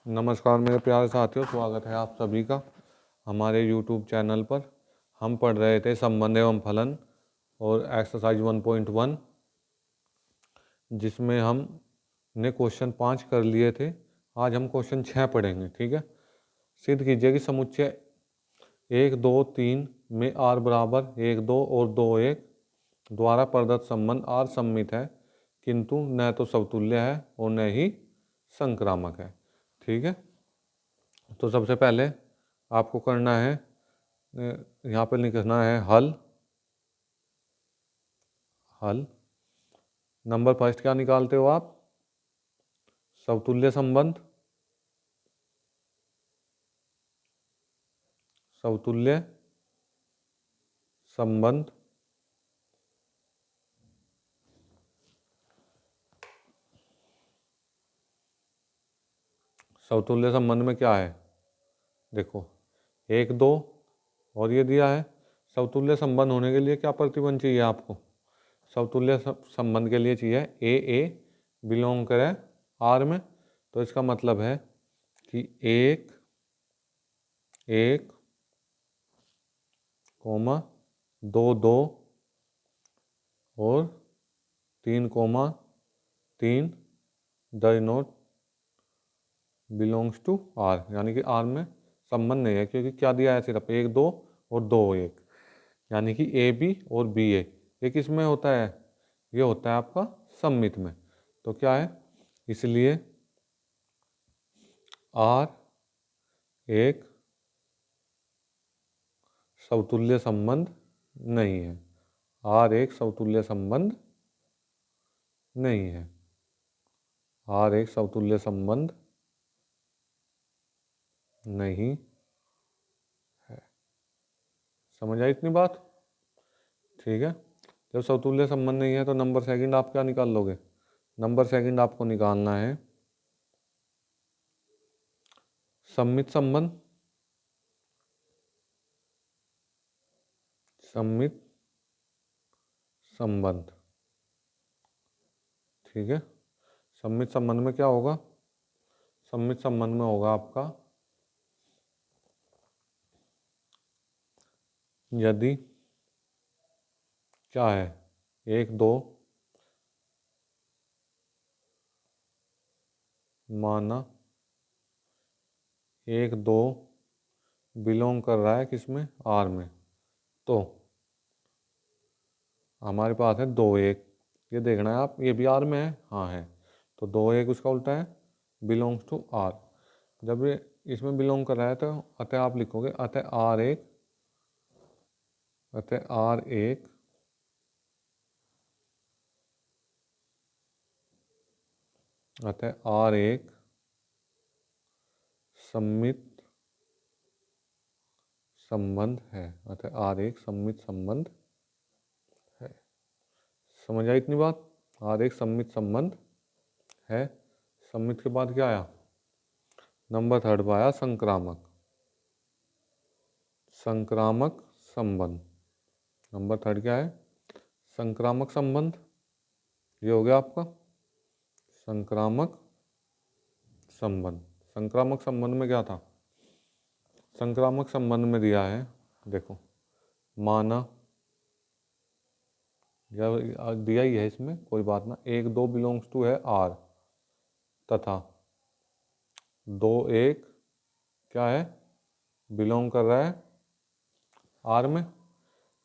नमस्कार मेरे प्यारे साथियों, स्वागत है आप सभी का हमारे YouTube चैनल पर। हम पढ़ रहे थे संबंध एवं फलन और एक्सरसाइज 1.1, जिसमें हमने क्वेश्चन 5 कर लिए थे। आज हम क्वेश्चन 6 पढ़ेंगे। ठीक है। सिद्ध कीजिए कि समुच्चय 1, 2, 3 में r बराबर 1, 2 और 2, 1 द्वारा प्रदत्त संबंध r सममित है, किंतु न तो समतुल्य है और न ही संक्रामक है। ठीक है। तो सबसे पहले आपको करना है, यहाँ पे लिखना है हल। नंबर फर्स्ट क्या निकालते हो आप? समतुल्य संबंध। समतुल्य संबंध समतुल्य संबंध में क्या है? देखो 1, 2 और ये दिया है। समतुल्य संबंध होने के लिए क्या प्रतिबंध चाहिए आपको? समतुल्य संबंध के लिए चाहिए ए बिलोंग करे आर में। तो इसका मतलब है कि 1, 1, 2, 2 और 3, 3 does not belongs to R, यानी कि आर में संबंध नहीं है, क्योंकि क्या दिया है? सिर्फ 1, 2 और 2, 1, यानी कि ए बी और बी ए। ये किस में होता है? ये होता है आपका सममित में। तो क्या है? इसलिए आर एक समतुल्य संबंध नहीं है। आर एक समतुल्य संबंध नहीं है। आर एक समतुल्य संबंध नहीं है। समझ आई इतनी बात? ठीक है। जब समतुल्य संबंध नहीं है तो नंबर सेकंड आप क्या निकाल लोगे? नंबर सेकंड आपको निकालना है सममित संबंध। सममित संबंध। ठीक है। सममित संबंध में क्या होगा? सममित संबंध में होगा आपका, यदि क्या है? 1, 2 माना 1, 2 बिलोंग कर रहा है किसमें? आर में। तो हमारे पास है 2, 1। ये देखना है आप, ये भी आर में है? हाँ है। तो 2, 1 उसका उल्टा है, बिलोंग्स टू आर। जब ये इसमें बिलोंग कर रहा है तो अतः आप लिखोगे अतः आर एक, अतः आर एक अतः आर एक सममित संबंध है। अतः आर एक सममित संबंध है। समझ आई इतनी बात? आर एक सममित संबंध है। सममित के बाद क्या आया? नंबर थर्ड पर आया संक्रामक। संक्रामक संबंध। नंबर थर्ड क्या है? संक्रामक संबंध। ये हो गया आपका संक्रामक संबंध। संक्रामक संबंध में क्या था? संक्रामक संबंध में दिया है, देखो, माना या दिया ही है इसमें, कोई बात ना। 1, 2 बिलोंग्स टू है आर, तथा 2, 1 क्या है? बिलोंग कर रहा है आर में।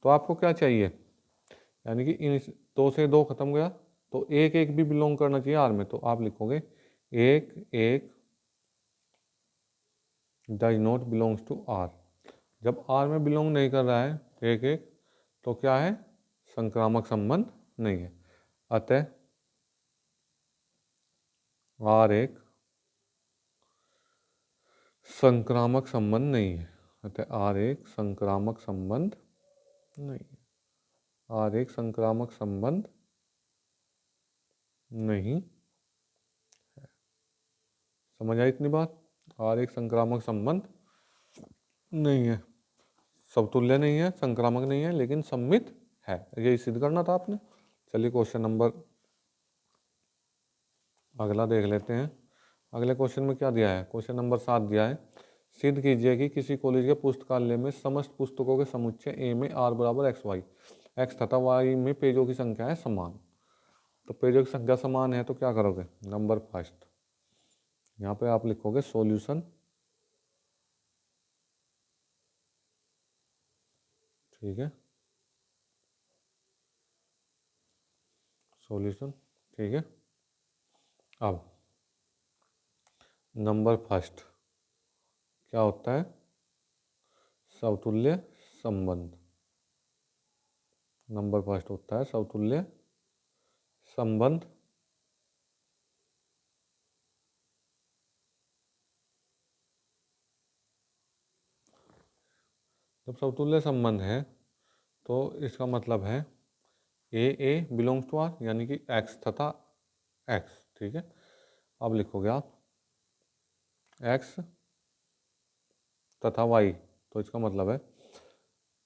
तो आपको क्या चाहिए? यानी कि इन 2 से 2 खत्म गया, तो 1, 1 भी बिलोंग करना चाहिए आर में। तो आप लिखोगे 1, 1 does not belongs to R. जब आर में बिलोंग नहीं कर रहा है 1, 1, तो क्या है? संक्रामक संबंध नहीं है। अतः आर एक संक्रामक संबंध नहीं है। अतः आर एक संक्रामक संबंध नहीं है। आर एक संक्रामक संबंध नहीं है। समझ आई इतनी बात? आर एक संक्रामक संबंध नहीं है, समतुल्य नहीं है, संक्रामक नहीं है, लेकिन सममित है। यही सिद्ध करना था आपने। चलिए क्वेश्चन नंबर अगला देख लेते हैं। अगले क्वेश्चन में क्या दिया है, क्वेश्चन नंबर 7 दिया है, सिद्ध कीजिए कि किसी कॉलेज के पुस्तकालय में समस्त पुस्तकों के समुच्चय ए में आर बराबर एक्स वाई, एक्स तथा वाई में पेजों की संख्या है समान। तो पेजों की संख्या समान है तो क्या करोगे, नंबर फर्स्ट यहाँ पे आप लिखोगे सॉल्यूशन, ठीक है, सॉल्यूशन, ठीक है। अब नंबर फर्स्ट क्या होता है, समतुल्य संबंध। नंबर फर्स्ट होता है समतुल्य संबंध। जब समतुल्य संबंध है तो इसका मतलब है ए बिलोंग्स टू आर, यानी कि एक्स तथा एक्स, ठीक है। अब लिखोगे आप एक्स तथा वाई, तो इसका मतलब है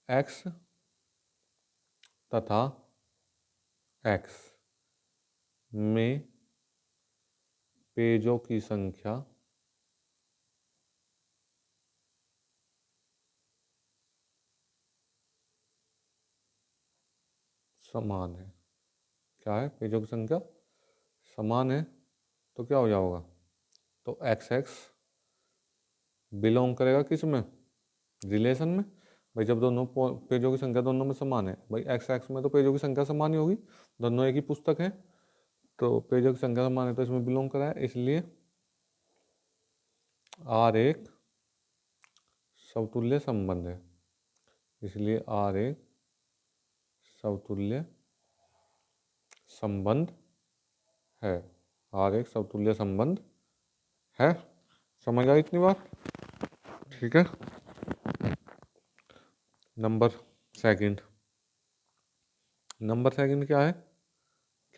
एक्स तथा एक्स में पेजों की संख्या समान है। क्या है, पेजों की संख्या समान है तो क्या हो जाएगा, तो एक्स एक्स बिलोंग करेगा किस में, रिलेशन में। भाई जब दोनों पेजों की संख्या दोनों में समान है, भाई एक्स एक्स में तो पेजों की संख्या समान ही होगी, दोनों एक ही पुस्तक है, तो पेजों की संख्या समान है तो इसमें बिलोंग करा है, इसलिए आर एक समतुल्य संबंध है, इसलिए आर एक समतुल्य संबंध है, आर एक समतुल्य संबंध है। समझ आई इतनी बात, ठीक है। नंबर सेकंड, नंबर सेकंड क्या है,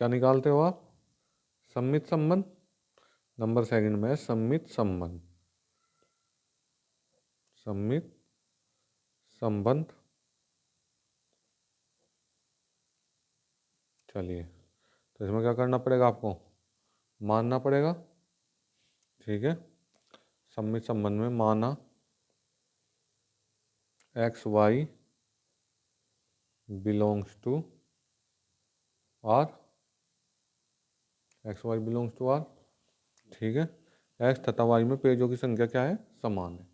क्या निकालते हो आप, सममित संबंध। नंबर सेकंड में सममित संबंध, सममित संबंध। चलिए, तो इसमें क्या करना पड़ेगा, आपको मानना पड़ेगा, ठीक है। सममित संबंध में माना X Y belongs to R, X Y belongs to R, ठीक है। एक्स तथा वाई में पेजों की संख्या क्या है, समान है।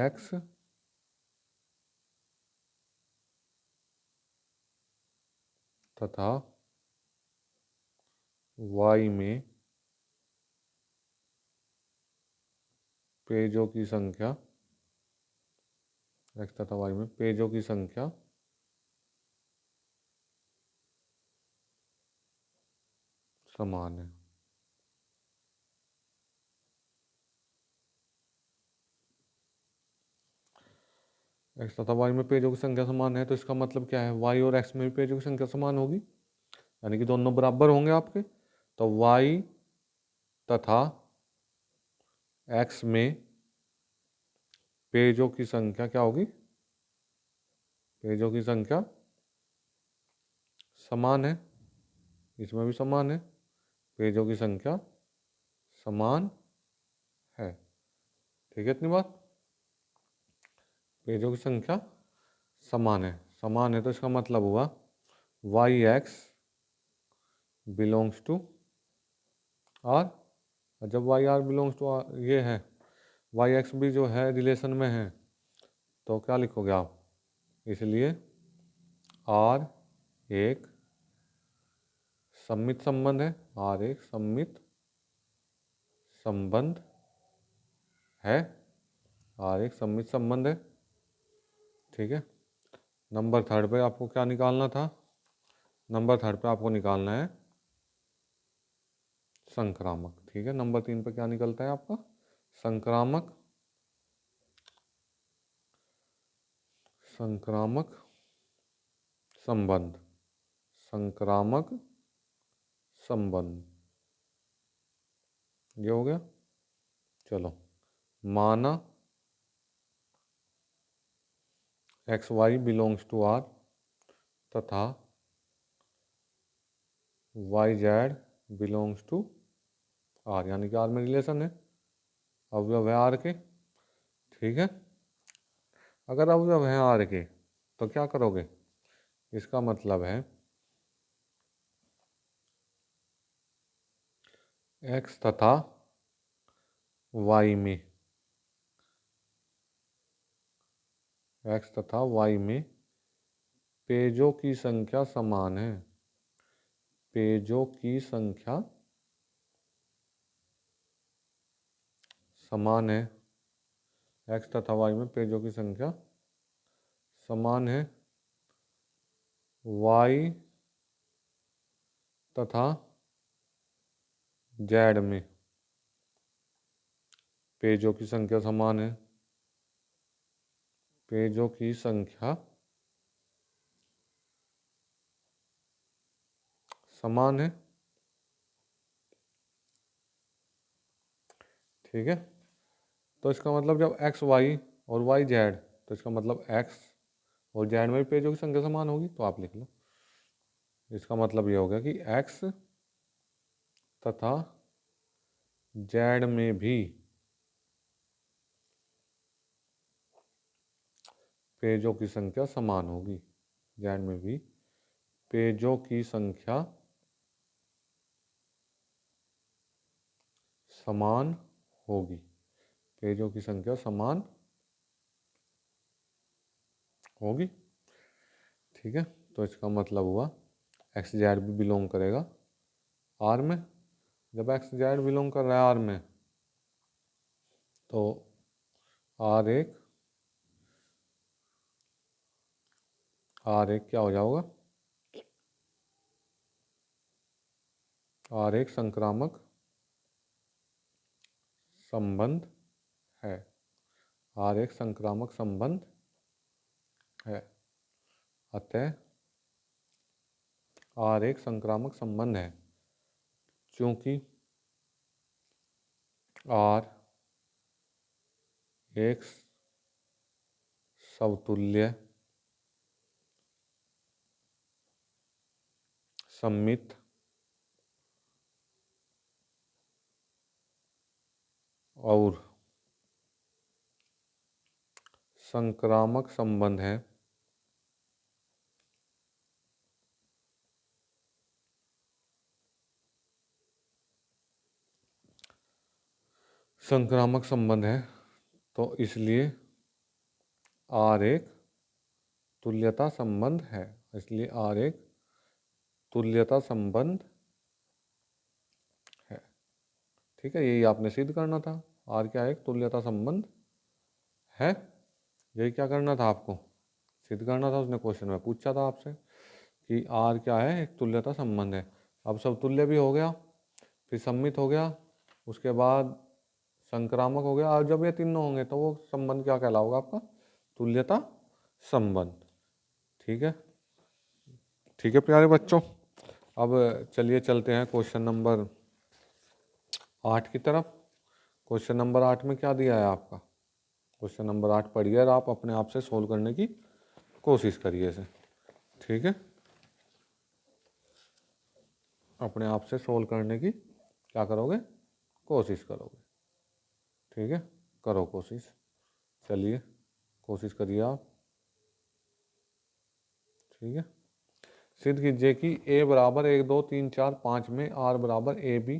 एक्स तथा वाई में पेजों की संख्या, एक्स तथा वाई में पेजों की संख्या समान है। एक्स तथा वाई में पेजों की संख्या समान है तो इसका मतलब क्या है, वाई और एक्स में भी पेजों की संख्या समान होगी, यानी कि दोनों बराबर होंगे आपके। तो वाई तथा एक्स में पेजों की संख्या क्या होगी, पेजों की संख्या समान है, इसमें भी समान है, पेजों की संख्या समान है, ठीक है। इतनी बात, पेजों की संख्या समान है, समान है तो इसका मतलब हुआ Y X belongs to R, और जब Y R belongs to R ये है, वाई एक्स भी जो है रिलेशन में है, तो क्या लिखोगे आप, इसलिए आर एक सममित संबंध है, आर एक सममित संबंध है, आर एक सममित संबंध है, ठीक है। नंबर थर्ड पे आपको क्या निकालना था, नंबर थर्ड पे आपको निकालना है संक्रामक, ठीक है। नंबर 3 पे क्या निकलता है आपका, संक्रामक, संक्रामक संबंध, संक्रामक संबंध, ये हो गया। चलो, माना X Y belongs to R तथा Y Z belongs to R, यानी कि आर में रिलेशन है, अवयव है आर के। ठीक है, अगर अवयव है आर के तो क्या करोगे, इसका मतलब है एक्स तथा वाई में, एक्स तथा वाई में पेजों की संख्या समान है, पेजों की संख्या समान है, एक्स तथा वाई में पेजों की संख्या समान है, वाई तथा जेड में पेजों की संख्या समान है, पेजों की संख्या समान है। ठीक है, तो इसका मतलब जब एक्स वाई और वाई जेड, तो इसका मतलब एक्स और जेड में भी पेजों की संख्या समान होगी, तो आप लिख लो। इसका मतलब ये हो गया कि एक्स तथा जेड में भी पेजों की संख्या समान होगी, जेड में भी पेजों की संख्या समान होगी, पेजों की संख्या समान होगी। ठीक है, तो इसका मतलब हुआ एक्स जेड भी बिलोंग करेगा आर में। जब एक्स जेड बिलोंग कर रहा है आर में, तो आर एक क्या हो जाएगा, आर एक संक्रामक संबंध है, आर एक संक्रामक संबंध है, अतः आर एक संक्रामक संबंध है, क्योंकि आर एक समतुल्य सममित और संक्रामक संबंध है, संक्रामक संबंध है, तो इसलिए आर एक तुल्यता संबंध है, इसलिए आर एक तुल्यता संबंध है। ठीक है, यही आपने सिद्ध करना था, आर क्या है, एक तुल्यता संबंध है, यही क्या करना था आपको, सिद्ध करना था। उसने क्वेश्चन में पूछा था आपसे कि आर क्या है, एक तुल्यता संबंध है। अब सब तुल्य भी हो गया, फिर सम्मित हो गया, उसके बाद संक्रामक हो गया, और जब ये तीनों होंगे तो वो संबंध क्या कहलाओगा आपका, तुल्यता संबंध। ठीक है, ठीक है प्यारे बच्चों, अब चलिए चलते हैं क्वेश्चन नंबर 8 की तरफ। क्वेश्चन नंबर 8 में क्या दिया है आपका, क्वेश्चन नंबर 8 पढ़िए और आप अपने आप से सोल्व करने की कोशिश करिए इसे। ठीक है, अपने आप से सोल्व करने की क्या करोगे, कोशिश करोगे। ठीक है, करो कोशिश, चलिए कोशिश करिए आप। ठीक है, सिद्ध कीजिए कि a बराबर 1 2 3 4 5 में r बराबर ए बी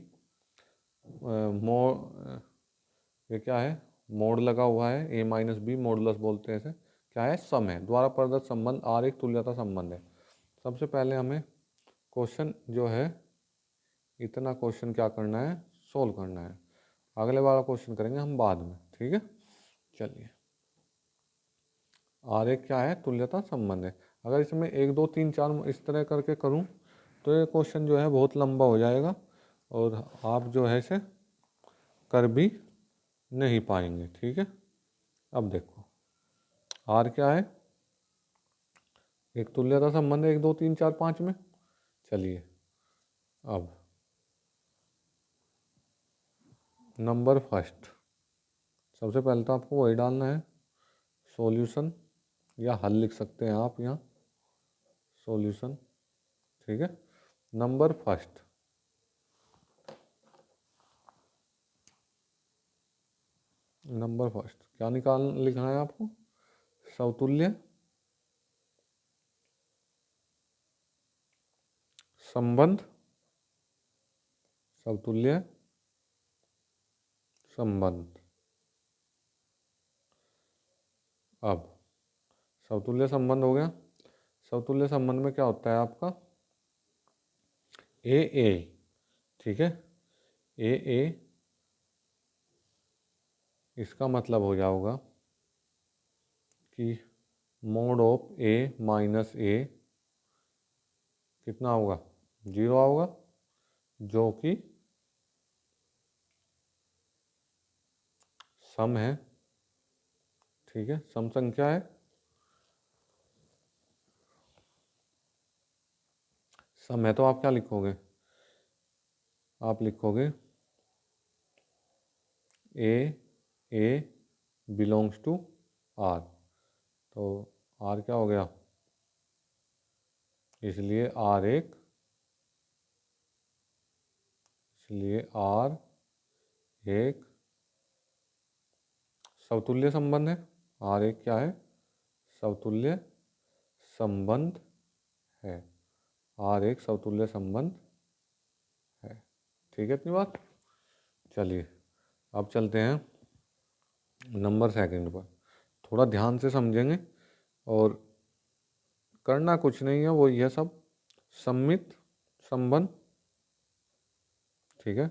ये क्या है, मोड लगा हुआ है, a माइनस बी मॉडुलस बोलते हैं इसे, क्या है, सम है, द्वारा प्रदत्त संबंध r एक तुल्यता संबंध है। सबसे पहले हमें क्वेश्चन जो है, इतना क्वेश्चन क्या करना है, सोल्व करना है, अगले वाला क्वेश्चन करेंगे हम बाद में। ठीक है, चलिए, आर एक क्या है, तुल्यता संबंध है। अगर इसमें 1 2 3 4 इस तरह करके करूं तो ये क्वेश्चन जो है बहुत लंबा हो जाएगा और आप जो है इसे कर भी नहीं पाएंगे। ठीक है, अब देखो आर क्या है, एक तुल्यता संबंध है 1 2 3 4 5 में। चलिए, अब नंबर फर्स्ट, सबसे पहले तो आपको वही डालना है, सॉल्यूशन, या हल लिख सकते हैं आप यहाँ, सॉल्यूशन। ठीक है, नंबर फर्स्ट, नंबर फर्स्ट क्या लिखना है आपको? समतुल्य संबंध, समतुल्य संबंध। अब समतुल्य संबंध हो गया। समतुल्य संबंध में क्या होता है आपका? ए ए, ठीक है, ए ए, इसका मतलब हो जाएगा कि मोड ऑफ ए माइनस ए कितना होगा? 0 होगा, जो कि सम है, ठीक है, सम संख्या है। सम है तो आप क्या लिखोगे? आप लिखोगे ए ए बिलोंग्स टू आर। तो आर क्या हो गया? इसलिए आर एक समतुल्य संबंध है। आर एक क्या है? समतुल्य संबंध है। आर एक समतुल्य संबंध है, ठीक है, इतनी बात। चलिए अब चलते हैं नंबर सेकंड पर। थोड़ा ध्यान से समझेंगे और करना कुछ नहीं है, वो ये सब सम्मित संबंध, ठीक है,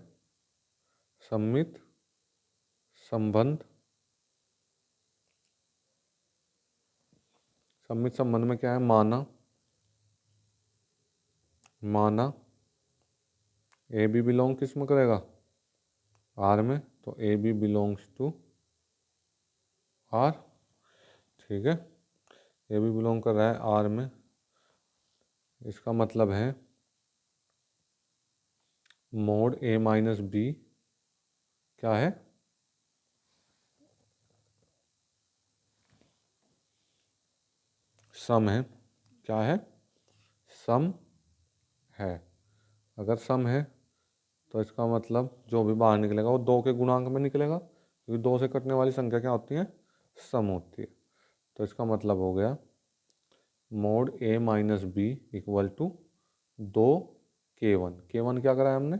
सम्मित संबंध। सम्मित संबंध में क्या है? माना ए बी बिलोंग किस में करेगा? आर में, तो A B belongs to R, ठीक है, ए बी बिलोंग कर रहा है आर में। इसका मतलब है मोड ए माइनस बी क्या है? सम है। क्या है? सम है। अगर सम है तो इसका मतलब जो भी बाहर निकलेगा वो 2 के गुणांक में निकलेगा, क्योंकि 2 से कटने वाली संख्या क्या होती है? सम होती है। तो इसका मतलब हो गया mod A minus B equal to 2 K1। K1 क्या करा है हमने?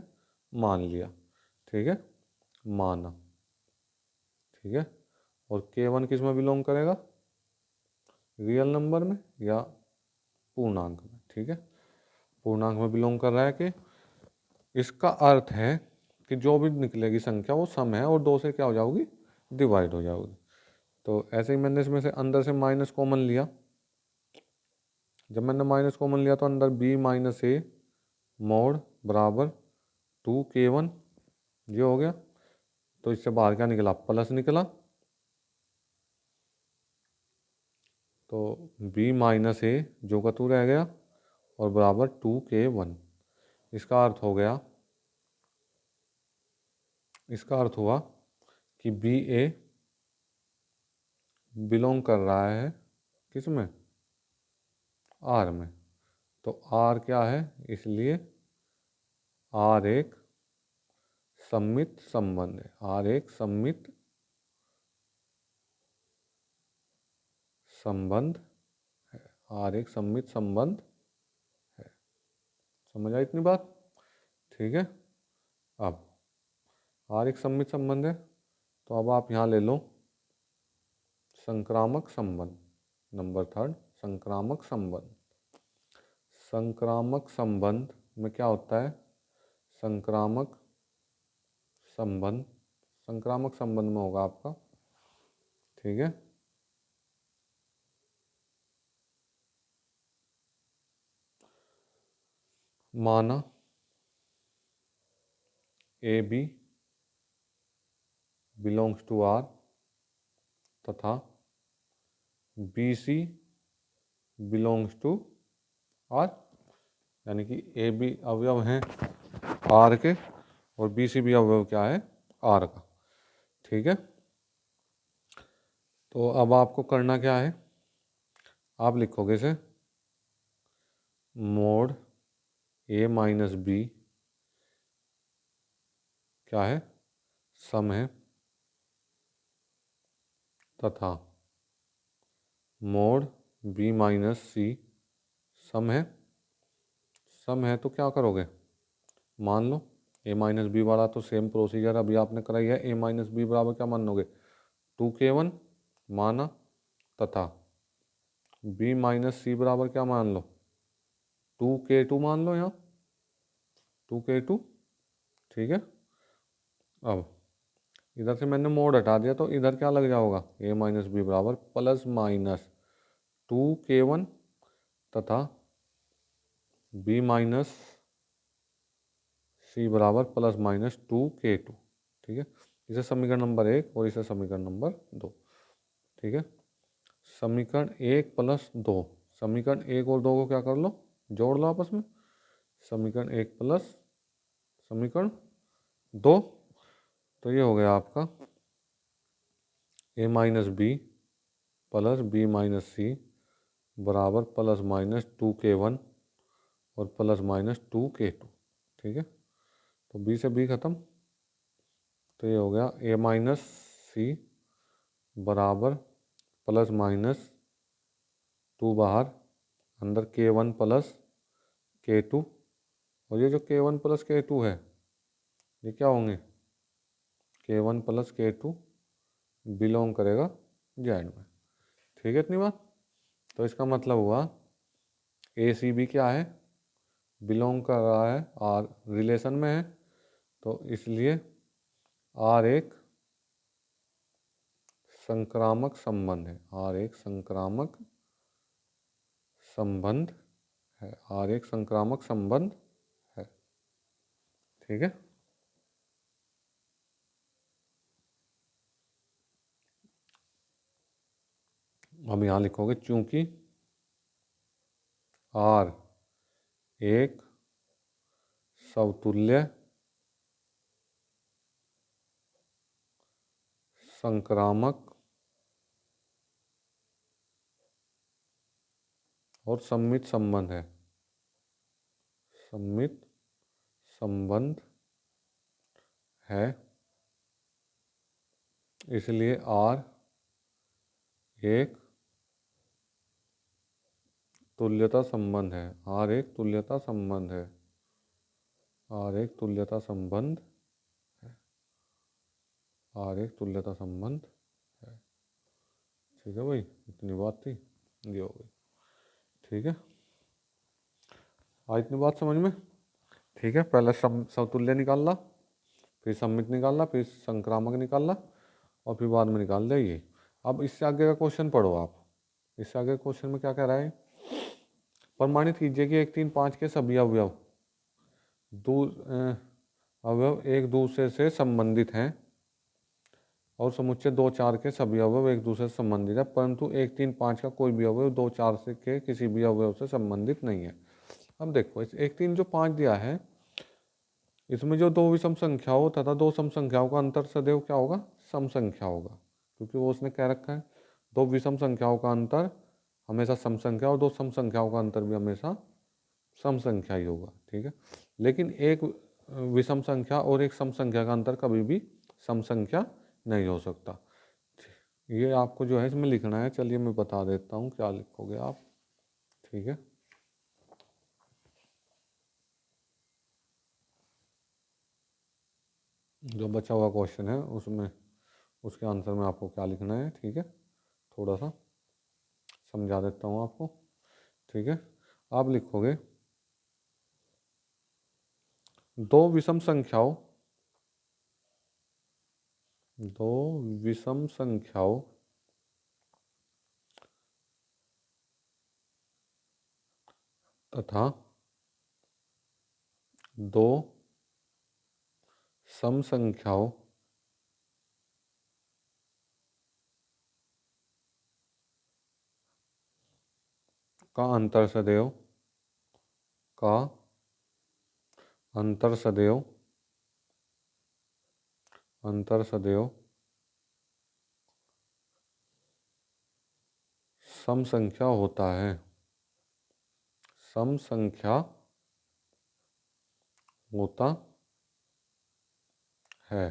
मान लिया, ठीक है, माना, ठीक है। और K1 किस में बिलोंग करेगा? रियल नंबर में या पूर्णांक में, ठीक है, पूर्णांक में बिलोंग कर रहा है। कि इसका अर्थ है कि जो भी निकलेगी संख्या वो सम है और 2 से क्या हो जाओगी? डिवाइड हो जाओगी। तो ऐसे ही मैंने इसमें से अंदर से माइनस कॉमन लिया। जब मैंने माइनस कॉमन लिया तो अंदर बी माइनस ए मोड बराबर 2K1, ये हो गया। तो इससे बाहर क्या निकला? प्लस निकला। तो बी माइनस ए जो का तू रह गया और बराबर 2K1। इसका अर्थ हो गया, इसका अर्थ हुआ कि बी ए बिलोंग कर रहा है किस में? आर में। तो आर क्या है? इसलिए आर एक सम्मित संबंध है। आर एक सम्मित संबंध है। आर एक सम्मित संबंध है। समझ आई इतनी बात? ठीक है। अब आर एक सम्मित संबंध है तो अब आप यहाँ ले लो संक्रामक संबंध। नंबर थर्ड, संक्रामक संबंध। संक्रामक संबंध में क्या होता है? संक्रामक संबंध, संक्रामक संबंध में होगा आपका, ठीक है, माना A B belongs to R तथा B C belongs to R. यानी कि ए बी अवयव हैं आर के और बी सी भी अवयव क्या है? आर का, ठीक है। तो अब आपको करना क्या है? आप लिखोगे इसे मोड ए माइनस बी क्या है? सम है, तथा मोड बी माइनस सी सम है। सम है तो क्या करोगे, मान लो ए माइनस बी वाला तो सेम प्रोसीजर अभी आपने कराई है। ए माइनस बी बराबर क्या मान लोगे, 2k1 माना, तथा बी माइनस सी बराबर क्या मान लो, 2k2 मान लो, यहाँ 2k2। ठीक है, अब इधर से मैंने मोड हटा दिया तो इधर क्या लग जाओगा, ए माइनस बी बराबर प्लस माइनस 2k1 तथा बी माइनस सी बराबर प्लस माइनस 2k2। ठीक है, इसे समीकरण नंबर 1 और इसे समीकरण नंबर 2। ठीक है, समीकरण 1 प्लस 2, समीकरण 1 और 2 को क्या कर लो, जोड़ लो आपस में। समीकरण 1 प्लस समीकरण 2, तो ये हो गया आपका A minus B plus B minus C बराबर प्लस माइनस 2k1 और प्लस माइनस 2k2। ठीक है, तो बी से बी खत्म, तो ये हो गया ए माइनस सी बराबर प्लस माइनस 2 बाहर, अंदर k1 प्लस k2, और ये जो k1 प्लस k2 है ये क्या होंगे, k1 प्लस k2 बिलोंग करेगा जेड में। ठीक है, इतनी बात। तो इसका मतलब हुआ ए सी बी क्या है, बिलोंग कर रहा है आर, रिलेशन में है, तो इसलिए आर एक संक्रामक संबंध है। आर एक संक्रामक संबंध है। आर एक संक्रामक संबंध है। ठीक है, अब यहाँ लिखोगे चूंकि आर एक समतुल्य संक्रामक और सममित संबंध है। सममित संबंध है, इसलिए आर एक तुल्यता संबंध है। आर एक तुल्यता संबंध है। आर एक तुल्यता संबंध है। आर एक तुल्यता संबंध है। ठीक है भाई, इतनी बात थी, ये हो गई। ठीक है, इतनी बात समझ में। ठीक है, पहले समतुल्य निकालना, फिर सममित निकालना, फिर संक्रामक निकालना, और फिर बाद में निकाल दिया ये। अब इससे आगे का क्वेश्चन पढ़ो आप। इससे आगे क्वेश्चन में क्या कह रहा है, प्रमाणित कीजिए कि 1 3 5 के सभी अवयव अवयव एक दूसरे से संबंधित हैं और समुच्चय 2 4 के सभी अवयव एक दूसरे से संबंधित है, परंतु 1 3 5 का कोई भी अवयव 2 4 से के किसी भी अवयव से संबंधित नहीं है। अब देखो, इस 1 3 जो 5 दिया है, इसमें जो दो विषम संख्याओं तथा दो सम संख्याओं का अंतर सदैव क्या होगा, सम संख्या होगा, क्योंकि वो उसने कह रखा है दो विषम संख्याओं का अंतर हमेशा सम संख्या और दो सम संख्याओं का अंतर भी हमेशा सम संख्या ही होगा। ठीक है, लेकिन एक विषम संख्या और एक सम संख्या का अंतर कभी भी सम संख्या नहीं हो सकता। ये आपको जो है इसमें लिखना है। चलिए मैं बता देता हूँ क्या लिखोगे आप। ठीक है, जो बचा हुआ क्वेश्चन है उसमें उसके आंसर में आपको क्या लिखना है। ठीक है, थोड़ा सा समझा देता हूँ आपको। ठीक है, आप लिखोगे दो विषम संख्याओं दो विषम संख्याओं तथा दो सम संख्याओं का अंतर सदैव का अंतर सदैव अंतर सदैव सम संख्या होता है। सम संख्या होता है।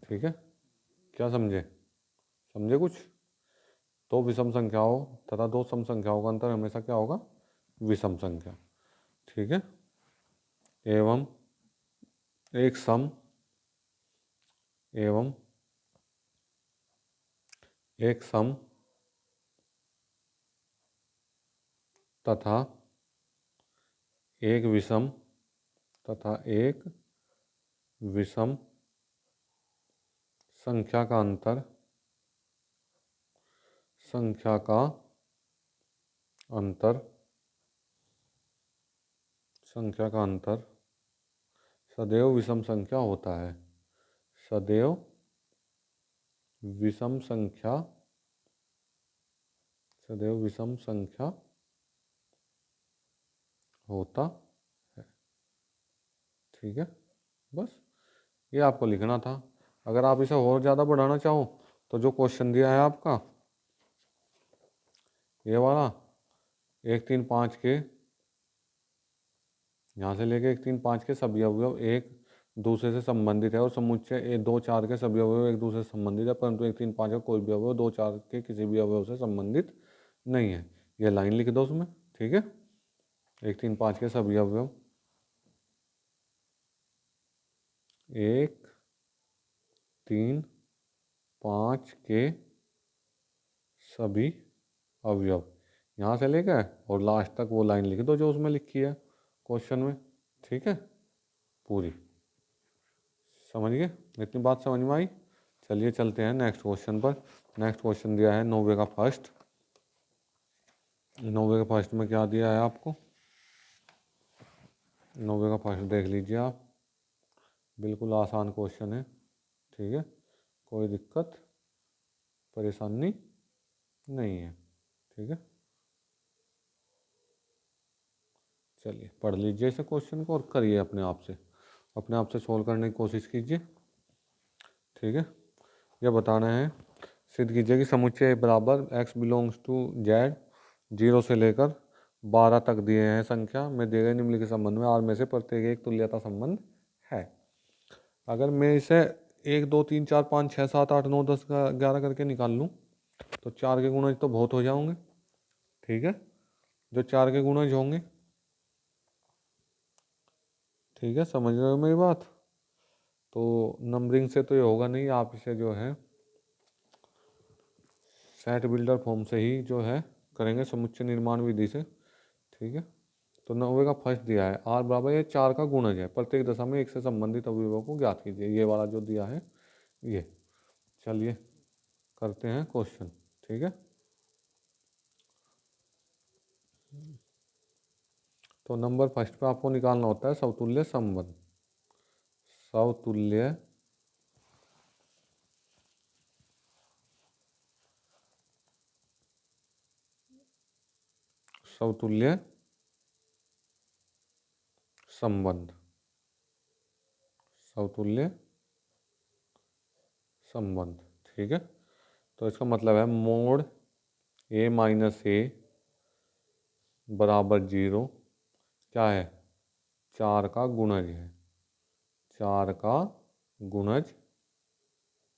ठीक है, क्या समझे, समझे कुछ? तो विषम संख्याओं तथा दो सम संख्याओं का अंतर हमेशा क्या होगा? विषम संख्या। ठीक है। एवं एक सम एवं एक सम तथा एक विषम तथा एक विषम संख्या का अंतर सदैव विषम संख्या होता है। सदैव विषम संख्या होता है। ठीक है, बस ये आपको लिखना था। अगर आप इसे और ज़्यादा बढ़ाना चाहो तो जो क्वेश्चन दिया है आपका ये वाला 1 3 5 के, यहाँ से लेके 1 3 5 के सभी अवयव एक दूसरे से संबंधित है और समुच्चय 2 4 के सभी अवयव एक दूसरे से संबंधित है, परंतु 1 3 5 का कोई भी अवयव 2 4 के किसी भी अवयव से संबंधित नहीं है। ये लाइन लिख दो उसमें। ठीक है, 1 3 5 के सभी अवयव 1 3 5 के सभी अवयव, यहाँ से लेकर और लास्ट तक वो लाइन लिख दो जो उसमें लिखी है क्वेश्चन में। ठीक है, पूरी समझ गए? इतनी बात समझ में आई? चलिए चलते हैं नेक्स्ट क्वेश्चन पर। नेक्स्ट क्वेश्चन दिया है 90 का फर्स्ट। 90 का फर्स्ट में क्या दिया है आपको? 90 का फर्स्ट देख लीजिए आप, बिल्कुल आसान क्वेश्चन है। ठीक है, कोई दिक्कत परेशानी नहीं है। ठीक है, चलिए पढ़ लीजिए इसे क्वेश्चन को और करिए अपने आप से सोल्व करने की कोशिश कीजिए। ठीक है, यह बताना है, सिद्ध कीजिए कि समुच्चय बराबर x बिलोंग्स टू z 0 से लेकर 12 तक दिए हैं संख्या में दिए गए निम्नलिखित संबंध में r में से प्रत्येक एक तुल्यता संबंध है। अगर मैं इसे 1 2 3 4 5 6 7 8 9 10 11 करके निकाल लूँ तो 4 के गुणज तो बहुत हो जाओगे। ठीक है, जो 4 के गुणज होंगे, ठीक है, समझ रहे हो मेरी बात? तो नंबरिंग से तो ये होगा नहीं, आप इसे जो है सेट बिल्डर फॉर्म से ही जो है करेंगे, समुच्चय निर्माण विधि से। ठीक है, तो 90 का फर्स्ट दिया है r बराबर ये 4 का गुणज है, प्रत्येक दशा में एक से संबंधित अवयवों को ज्ञात कीजिए। ये वाला जो दिया है ये, चलिए करते हैं क्वेश्चन। ठीक है, तो नंबर फर्स्ट पे आपको निकालना होता है समतुल्य संबंध। समतुल्य समतुल्य संबंध, समतुल्य संबंध। ठीक है, तो इसका मतलब है मोड a माइनस ए बराबर 0 क्या है? 4 का गुणज है। 4 का गुणज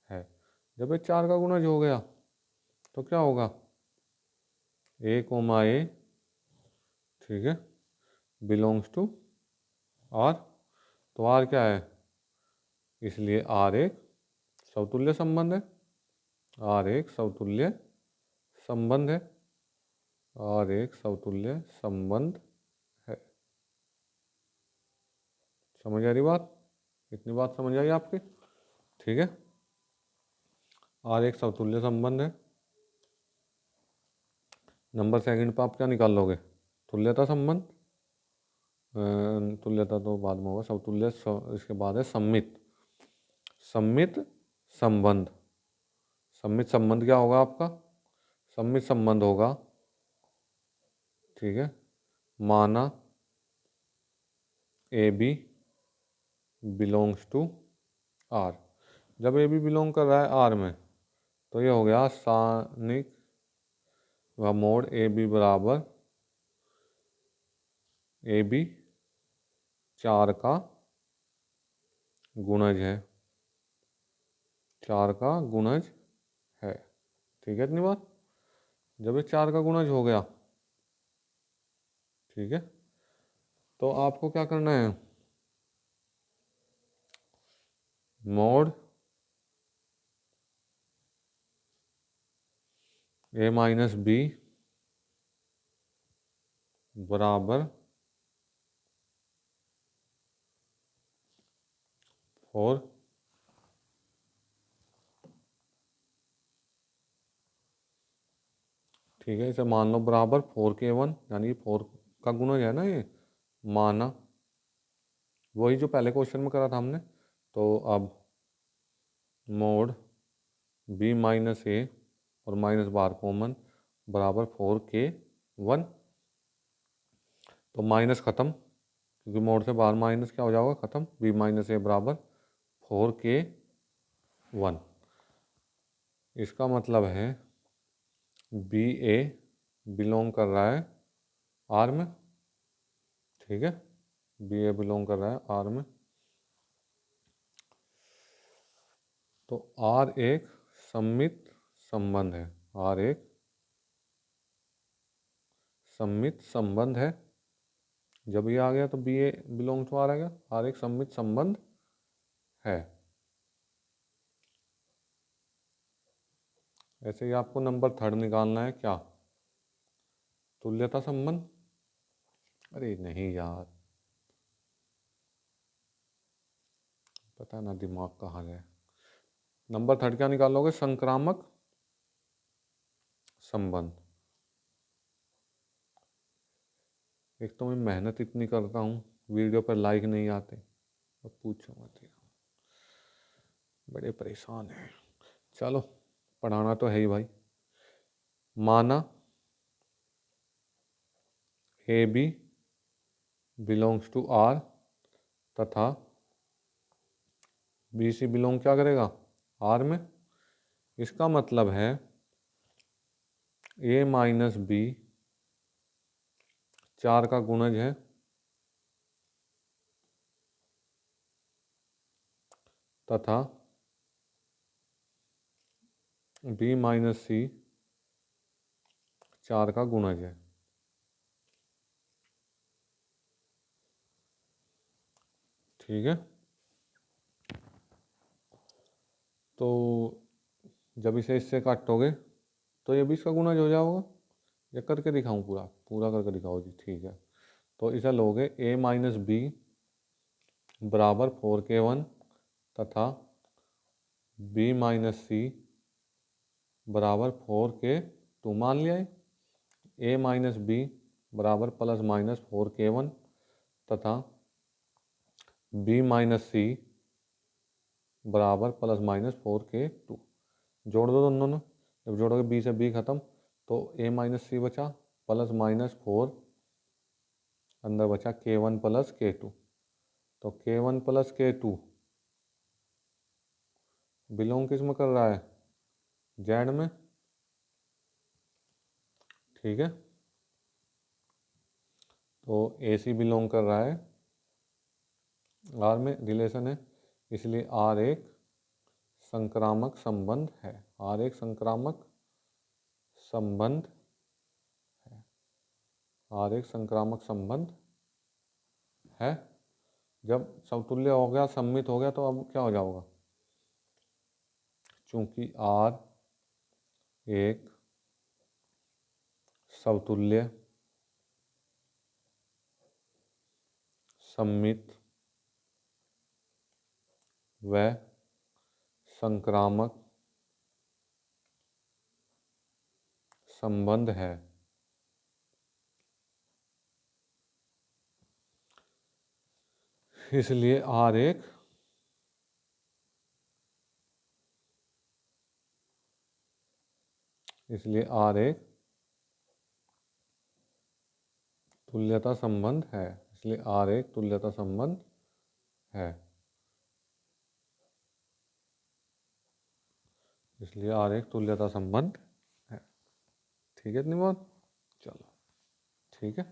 है। जब ये 4 का गुणज हो गया तो क्या होगा? a कोमा ए, ठीक है, बिलोंग्स टू r। तो r क्या है? इसलिए r एक समतुल्य संबंध है। r एक समतुल्य संबंध है। r एक समतुल्य संबंध है। समझ आ रही बात? इतनी बात समझ आई आपकी? ठीक है, r एक समतुल्य संबंध है। नंबर सेकंड पर आप क्या निकाल लोगे? तुल्यता संबंध। तुल्यता तो बाद में होगा, समतुल्य इसके बाद है सम्मित सम्मित संबंध। सम्मित संबंध क्या होगा आपका? सम्मित संबंध होगा, ठीक है, माना A B belongs to R. जब ए बी बिलोंग कर रहा है आर में तो ये हो गया सानिक व मोड ए बी बराबर ए बी 4 का गुणज है। 4 का गुणज है। ठीक है इतनी बात। जब ये 4 का गुणज हो गया, ठीक है, तो आपको क्या करना है, मोड ए माइनस बी बराबर 4, ठीक है, इसे मान लो बराबर 4k1, यानी 4 का गुणज है ना ये, माना वही जो पहले क्वेश्चन में करा था हमने। तो अब मोड बी माइनस ए और माइनस बार कॉमन बराबर 4k1, तो माइनस ख़त्म, क्योंकि मोड से बाहर माइनस क्या हो जाएगा, ख़त्म, बी माइनस ए बराबर 4k1। इसका मतलब है बी ए बिलोंग कर रहा है आर में, ठीक है, बी ए बिलोंग कर रहा है आर में। तो आर एक सममित संबंध है, आर एक सममित संबंध है। जब ये आ गया तो B A belong to R आ गया, आर एक सममित संबंध है। ऐसे ही आपको नंबर 3 निकालना है, क्या, तुल्यता संबंध। अरे नहीं यार, पता ना दिमाग कहाँ गया। नंबर 3 क्या निकालोगे, संक्रामक संबंध। एक तो मैं मेहनत इतनी करता हूँ, वीडियो पर लाइक नहीं आते, अब पूछो मत यार, बड़े परेशान हैं। चलो, पढ़ाना तो है ही भाई। माना A B belongs to R तथा बी सी बिलोंग क्या करेगा, आर में। इसका मतलब है ए माइनस बी 4 का गुणज है तथा बी माइनस सी 4 का गुणज है, ठीक है। तो जब इसे इससे काटोगे तो ये भी इसका गुणज हो जाएगा। ये करके दिखाऊं, पूरा पूरा करके दिखाओ जी, ठीक है। तो इसे लोगे ए माइनस बी बराबर 4k1 तथा बी माइनस सी बराबर 4k2 मान लिया है। ए माइनस बी बराबर प्लस माइनस 4k1 तथा बी माइनस सी बराबर प्लस माइनस 4k2। जोड़ दो दोनों ने, जब जोड़ोगे बी से बी खत्म, तो ए माइनस सी बचा प्लस माइनस 4, अंदर बचा k1 प्लस k2। तो k1 प्लस k2 बिलोंग किस में कर रहा है, जेड में, ठीक है। तो ए सी बिलोंग कर रहा है आर में, रिलेशन है, इसलिए आर एक संक्रामक संबंध है, आर एक संक्रामक संबंध है, आर एक संक्रामक संबंध है। जब समतुल्य हो गया, सम्मित हो गया, तो अब क्या हो जाएगा, चूंकि आर एक समतुल्य सम्मित व संक्रामक संबंध है, इसलिए आर एक तुल्यता संबंध है, इसलिए आर एक तुल्यता संबंध है, इसलिए आर एक तुल्यता संबंध है, ठीक है इतनी बात। चलो ठीक है।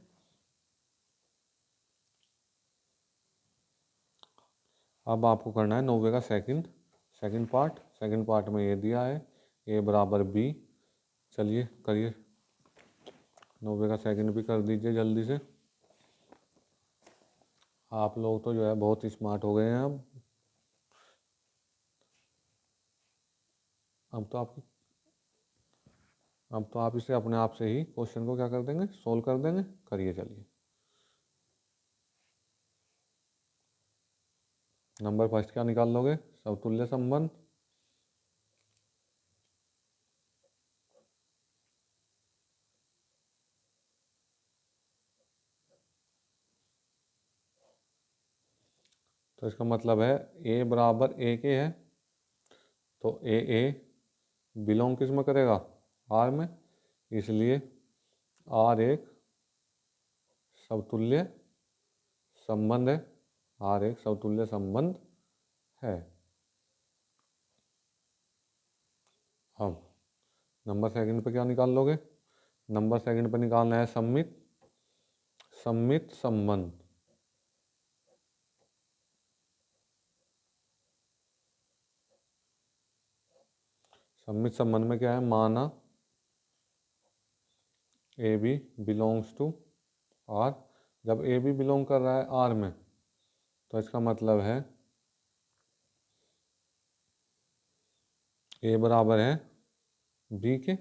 अब आपको करना है 90 का सेकंड पार्ट। सेकंड पार्ट में ये दिया है ए बराबर बी चलिए करिए, 90 का सेकंड भी कर दीजिए जल्दी से। आप लोग तो जो है बहुत स्मार्ट हो गए हैं अब तो आपकी अब तो आप इसे अपने आप से ही क्वेश्चन को क्या कर देंगे, सोल्व कर देंगे। करिए चलिए। नंबर फर्स्ट क्या निकाल लोगे, समतुल्य संबंध। तो इसका मतलब है ए बराबर ए के है, तो ए बिलोंग किस में करेगा, आर में, इसलिए आर एक समतुल्य संबंध है। आर एक समतुल्य संबंध है। अब नंबर सेकंड पे क्या निकाल लोगे, नंबर सेकंड पे निकालना है सममित सममित संबंध। सममित संबंध में क्या है, माना A B belongs to R. जब ए बी बिलोंग कर रहा है आर में, तो इसका मतलब है ए बराबर है बी के,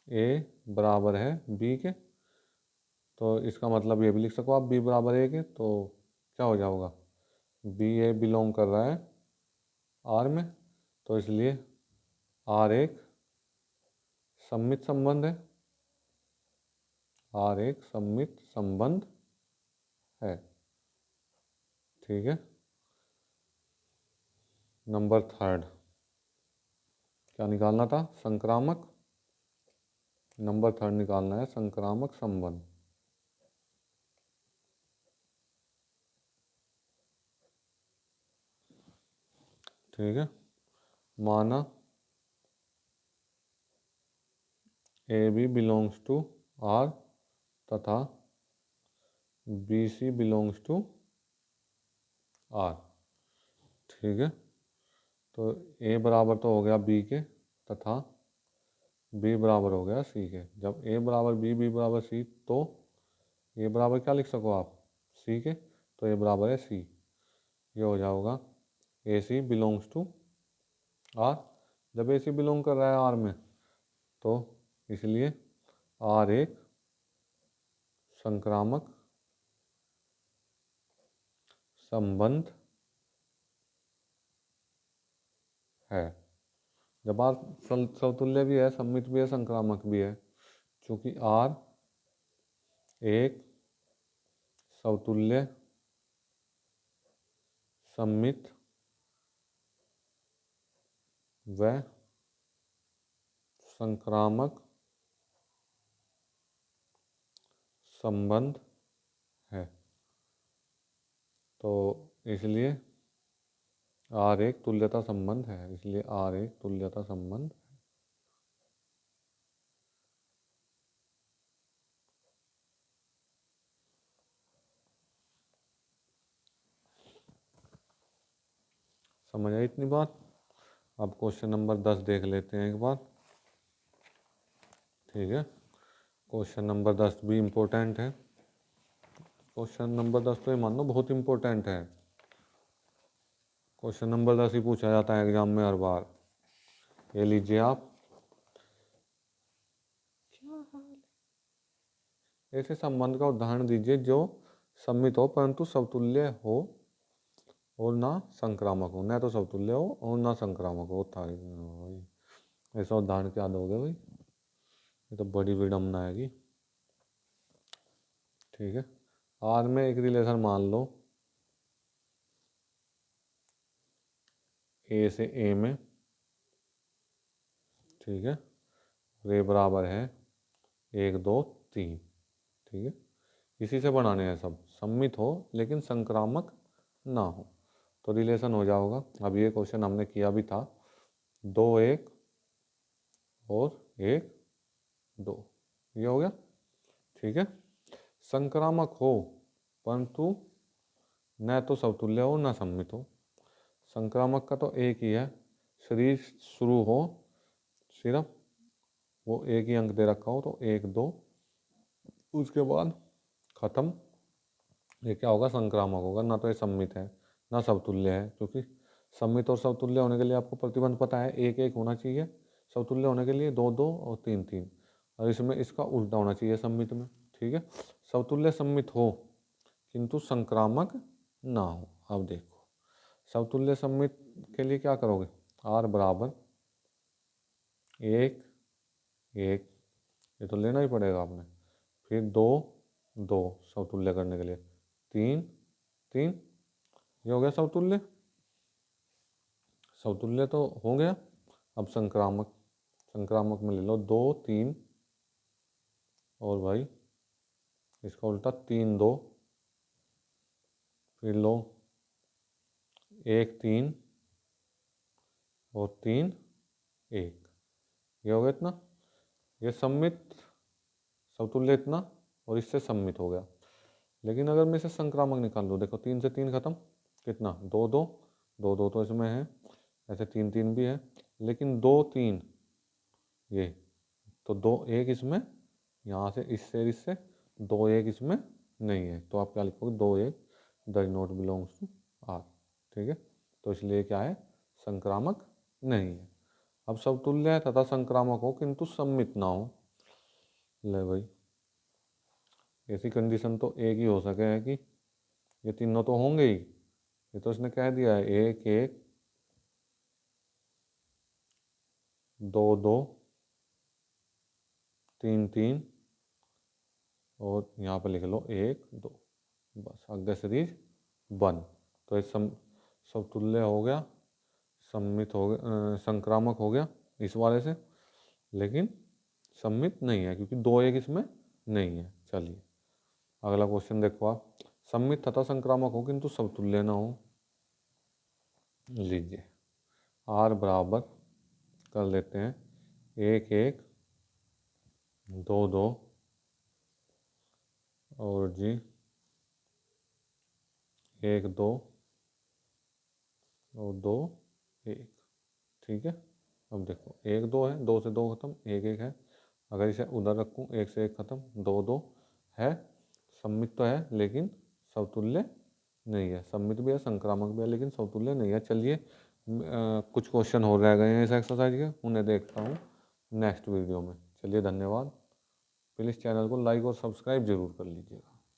ए बराबर है बी के। तो इसका मतलब ये भी लिख सको आप बी बराबर ए के। तो क्या हो जाएगा, बी ए बिलोंग कर रहा है आर में, तो इसलिए आर एक सममित संबंध है। आर एक सममित संबंध है। ठीक है। नंबर थर्ड क्या निकालना था, संक्रामक। नंबर थर्ड निकालना है संक्रामक संबंध। ठीक है। माना A B belongs to R तथा B C belongs to R. ठीक है। तो ए बराबर तो हो गया बी के तथा बी बराबर हो गया सी के। जब ए बराबर बी बराबर सी, तो ए बराबर क्या लिख सको आप, सी के। तो ए बराबर है सी। ये हो जाएगा ए सी बिलोंग्स टू आर। जब ए सी बिलोंग कर रहा है आर में, तो इसलिए आर एक संक्रामक संबंध है। जब आर समतुल्य भी है, सममित भी है, संक्रामक भी है, चूंकि आर एक समतुल्य सममित व संक्रामक संबंध है, तो इसलिए आर एक तुल्यता संबंध है। इसलिए आर एक तुल्यता संबंध है। समझ आई इतनी बात। अब क्वेश्चन नंबर 10 देख लेते हैं एक बार। ठीक है। क्वेश्चन नंबर 10 भी इम्पोर्टेंट है। क्वेश्चन नंबर 10 तो ये मान लो बहुत इम्पोर्टेंट है। क्वेश्चन नंबर 10 ही पूछा जाता है एग्जाम में हर बार। ये लीजिए आप, ऐसे संबंध का उदाहरण दीजिए जो सममित हो परंतु समतुल्य हो और ना संक्रामक हो। न तो समतुल्य हो और ना संक्रामक हो। था ऐसा उदाहरण क्या दोगे भाई, ये तो बड़ी विडम्बना आएगी। ठीक है। आर में एक रिलेशन मान लो ए से ए में। ठीक है। रे बराबर है 1 2 3। ठीक है। इसी से बनाने हैं सब, सम्मित हो लेकिन संक्रामक ना हो, तो रिलेशन हो जाएगा। अब ये क्वेश्चन हमने किया भी था, 2 1 और 1 2, ये हो गया। ठीक है। संक्रामक हो परंतु न तो समतुल्य हो न सम्मित हो। संक्रामक का तो एक ही है, शरीर शुरू हो सिर्फ वो एक ही अंक दे रखा हो तो 1 2, उसके बाद खत्म। ये क्या होगा, संक्रामक होगा। ना तो ये सम्मित है ना समतुल्य है, क्योंकि सम्मित और समतुल्य होने के लिए आपको प्रतिबंध पता है, 1 1 होना चाहिए। समतुल्य होने के लिए 2 2 और 3 3, और इसमें इसका उल्टा होना चाहिए सम्मित में। ठीक है, समतुल्य सम्मित हो किंतु संक्रामक ना हो। अब देखो समतुल्य सम्मित के लिए क्या करोगे, r बराबर 1 1, ये तो लेना ही पड़ेगा आपने। फिर 2 2 समतुल्य करने के लिए 3 3, ये हो गया समतुल्य। समतुल्य तो हो गया। अब संक्रामक, संक्रामक में ले लो 2 3, और भाई इसका उल्टा 3 2, फिर लो 1 3 और 3 1, ये हो गया इतना। ये सम्मित, समतुल्य इतना, और इससे सम्मित हो गया। लेकिन अगर मैं इसे संक्रामक निकाल लूँ, देखो 3 से 3 खत्म, कितना 2 2 2 2 तो इसमें है, ऐसे 3 3 भी है, लेकिन 2 3 ये, तो 2 1 इसमें, यहाँ से इससे 2 1 इसमें नहीं है, तो आप क्या लिखोगे 2 1 does not belongs to R. ठीक है, तो इसलिए क्या है, संक्रामक नहीं है। अब समतुल्य है तथा संक्रामक हो किंतु सम्मित ना हो। ले भाई, ऐसी कंडीशन तो एक ही हो सके है कि ये तीनों तो होंगे ही। ये तो इसने कह दिया है 1 1 2 2 3 3, और यहाँ पे लिख लो 1 2, बस आगे सीरीज बन। तो ये समतुल्य हो गया, सम्मित हो गया, संक्रामक हो गया इस वाले से, लेकिन सम्मित नहीं है क्योंकि 2 1 इसमें नहीं है। चलिए अगला क्वेश्चन देखो आप, सम्मित तथा संक्रामक हो किंतु समतुल्य ना हो। लीजिए r बराबर कर लेते हैं 1 1 2 2, और जी 1 2 और 2 1। ठीक है, अब देखो 1 2 है, 2 से 2 खत्म, 1 1 है। अगर इसे उधर रखूँ, 1 से 1 खत्म, 2 2 है, सम्मित तो है लेकिन समतुल्य नहीं है। सम्मित भी है, संक्रामक भी है, लेकिन समतुल्य नहीं है। चलिए कुछ क्वेश्चन हो रह गए हैं इस एक्सरसाइज के, उन्हें देखता हूँ नेक्स्ट वीडियो में। चलिए धन्यवाद। प्लीज़ चैनल को लाइक और सब्सक्राइब जरूर कर लीजिएगा।